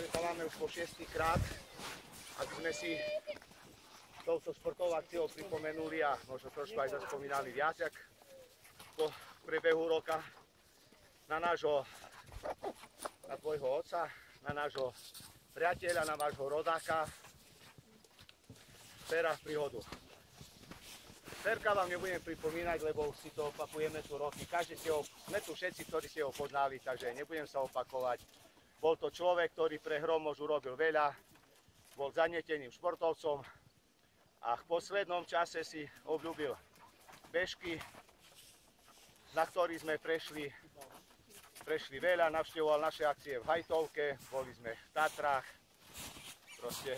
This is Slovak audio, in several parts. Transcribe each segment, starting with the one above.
stretávame už po 6. krát, aby sme si touto športovou akciou pripomenuli a možno trošku aj zaspomínali viac, jak po priebehu roka na tvojho otca, na nášho priateľa, na vášho rodáka, Fera Príhodu. Ferka vám nebudem pripomínať, lebo už si to opakujeme tu roky. Sme tu všetci, ktorí ste ho poznali, takže nebudem sa opakovať. Bol to človek, ktorý pre Hromož urobil veľa, bol zanieteným športovcom a v poslednom čase si obľúbil bežky, na ktorých sme prešli veľa, navštevoval naše akcie v Hajtovke, boli sme v Tatrách, proste.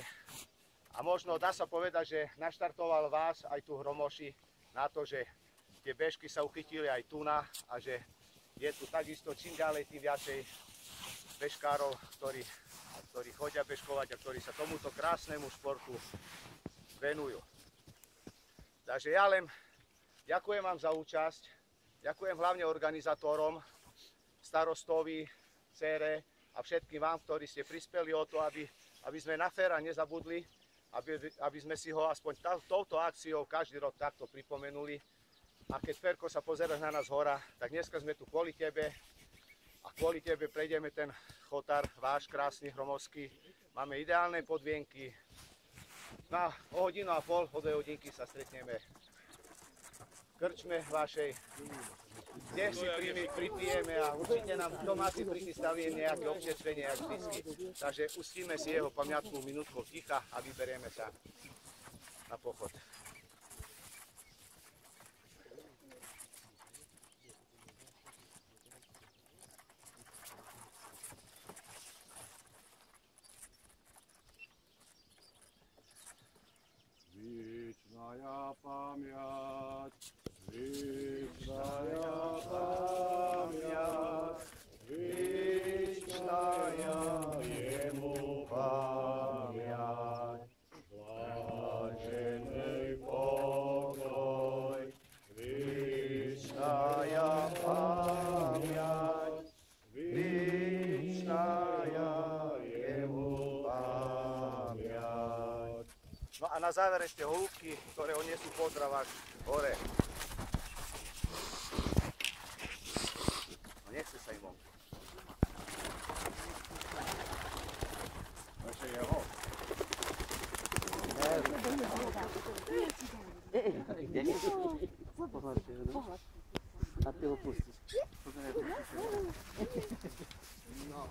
A možno dá sa povedať, že naštartoval vás aj tu Hromoši na to, že tie bežky sa uchytili aj tu a že je tu takisto čím ďalej tým viacej bežkárov, ktorí chodia bežkovať a ktorí sa tomuto krásnemu športu venujú. Takže ja len ďakujem vám za účasť, ďakujem hlavne organizátorom, starostovi, dcére a všetkým vám, ktorí ste prispeli o to, aby sme na Fera nezabudli, aby sme si ho aspoň touto akciou každý rok takto pripomenuli. A keď Ferko sa pozeráš na nás hora, tak dneska sme tu kvôli tebe a kvôli tebe prejdeme ten chotár váš krásny hromovský. Máme ideálne podmienky. O 1,5 hodinu, o 2 hodinky sa stretneme v krčme vašej, kde si pripijeme a určite nám domáci prichystali nejaké občerstvenie, jak vždycky. Takže pustíme si jeho pamiatnú minútku ticha a vyberieme sa na pochod. Вечная память, вечная память, вечная ему память, блаженный покой, вечная память, вечная ему память. No a na záver ešte holúbky, ktoré odnesú pozdrav až hore. No nechce sa im von. Ešte je ho. A ty ho pustíš. No,